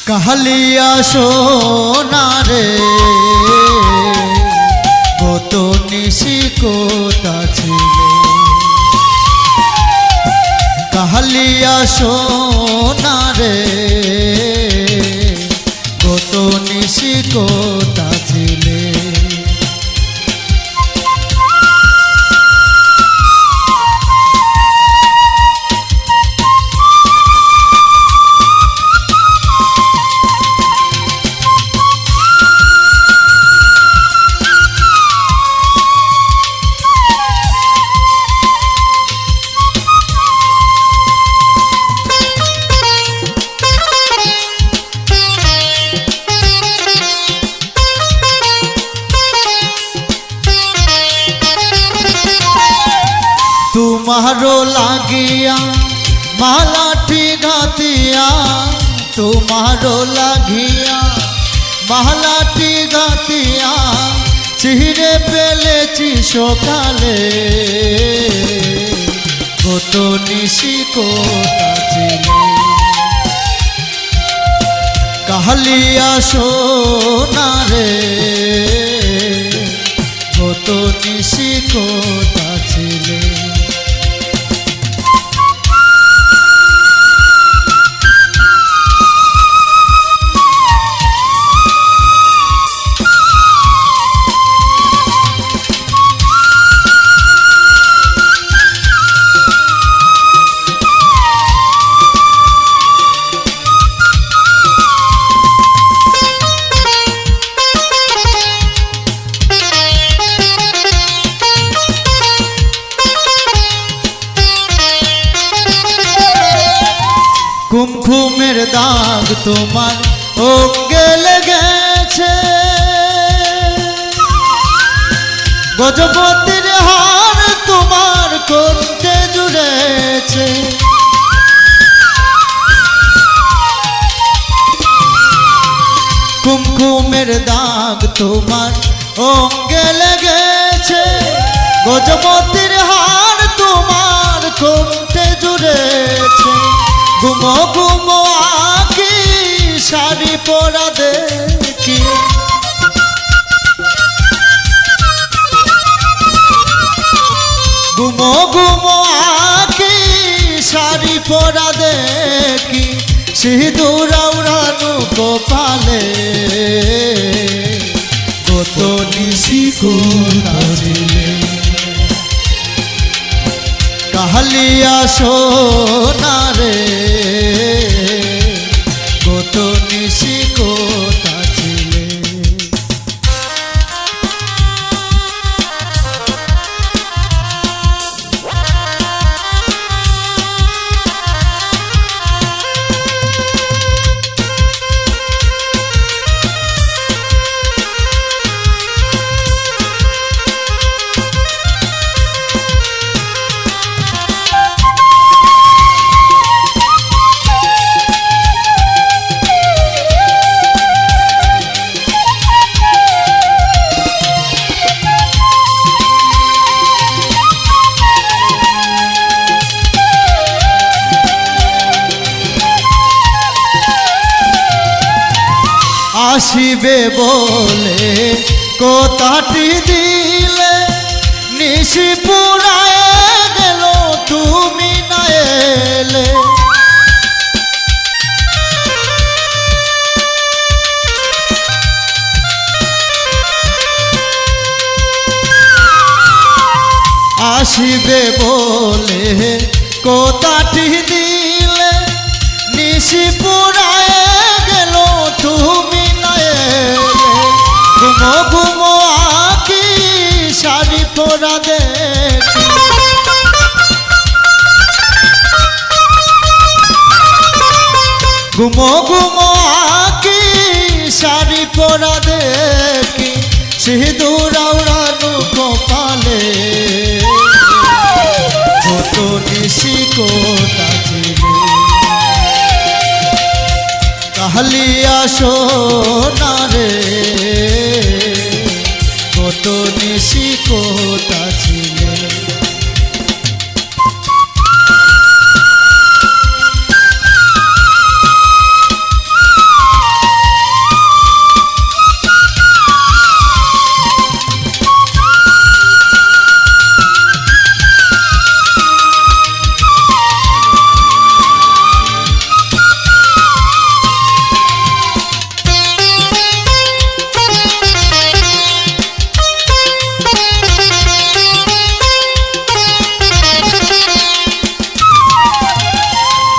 কাহালিয়া সোনা রে কত নিশি কোথা ছিলে কাহালিয়া সোনা রে কত নিশি কোথা ছিলে तुम्हारो लागिया मालाठी घातिया तुम्हारो लागिया मालाठी घातिया चिहिरे पेलेছি সকালে কত নিশি কোথা ছিলে কাহালিয়া সোনা রে কত নিশি কোথা ছিলে কুমকুমের দাগ তোমার অঙ্গে লেগেছে গজপতির হার তোমার কণ্ঠে জুড়েছে কুমকুমের দাগ তোমার অঙ্গে লেগেছে গজপতির হার তোমার কণ্ঠে জুড়েছে ঘুমো ঘুমো আঁকি শাড়ি পরা দেখি ঘুমো ঘুমো আঁকি শাড়ি পরা দেখি সিঁদুর আওড়ানো কপালে কত নিশি কোথা ছিলে কাহালিয়া সোনা রে কত নিশি কোথা ছিলে আসিবে বলে কথাটি দিলে নিশি পুরায় গেল তুমি না এলে আসিবে বলে কথাটি দিলে নিশি পুরায় গেল তুমি ঘুমো ঘুমো আঁকি শাড়ি পরা দেখি ঘুমো ঘুমো আঁকি শাড়ি পরা দেখি সিঁদুর আওড়ানো কপালে কত নিশি কোথা ছিলে কাহালিয়া সোনা রে কত নিশি কোথা ছিলে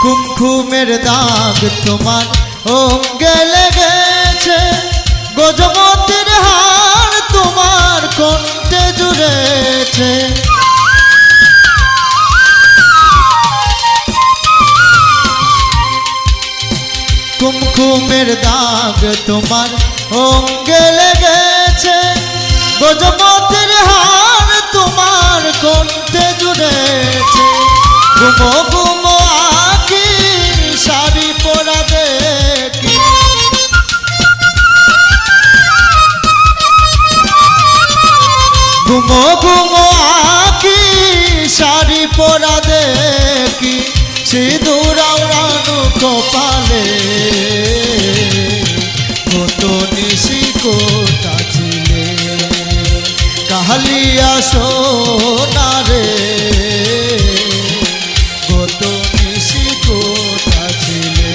কুমকুমের দাগ তোমার অঙ্গে লেগেছে, গজমতির হার তোমার কণ্ঠে জুড়েছে। কুমকুমের দাগ তোমার অঙ্গে লেগেছে, গজমতির হার তোমার কণ্ঠে জুড়েছে। ঘুমো ঘুমো আঁখি শাড়ি পরা দেখি, ঘুমো ঘুমো আঁখি শাড়ি পরা দেখি, সিঁদুর আওড়ানো কপালে। কত নিশি কোথা ছিলে, কাহালিয়া সোনা রে, কত নিশি কোথা ছিলে।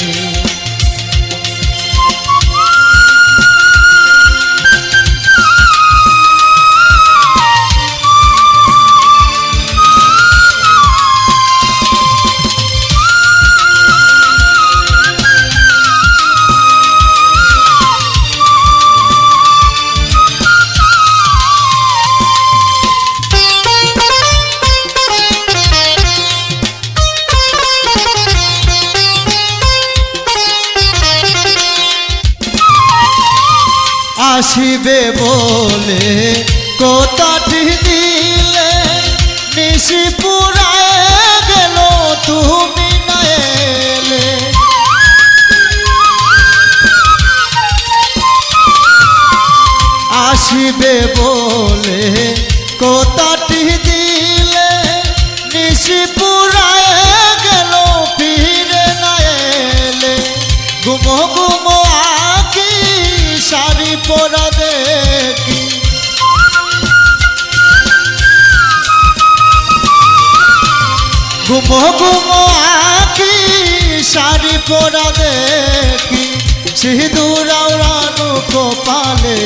আসিবে বলে কথাটি দিলে, নিশি পুরায় গেল তুমি না এলে। আসিবে বলে কথাটি দিলে, নিশি পুরায় গেল ফিরে না এলে। ঘুমো ঘুমো আঁখি শাড়ি পরা দেখি, ঘুমো ঘুমো আঁখি শাড়ি পরা দেখি, সিঁদুর আওড়ানো কপালে।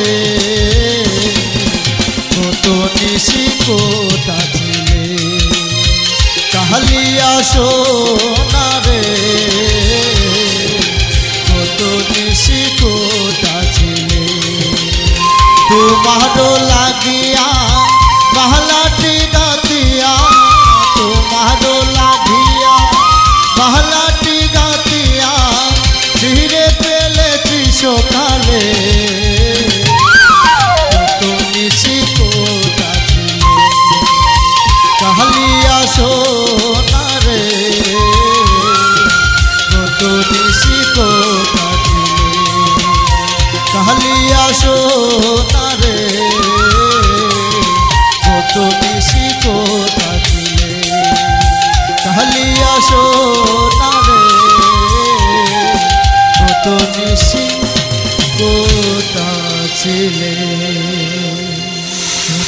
কত নিশি কোথা ছিলে, কাহালিয়া সোনা রে, কত নিশি কোথা ছিলে। তোমারো লাগিয়া মহলাটি গাতিয়া, তোমারো লাগিয়া মহলাটি গাতিয়া, ধীরে পেলেছি সকালে। কত নিশি কোথা ছিলে, কাহালিয়া সোনা রে, কত নিশি কোথা ছিলে, কাহালিয়া সোনা রে, কত নিশি কোথা ছিলে, কাহালিয়া সোনা।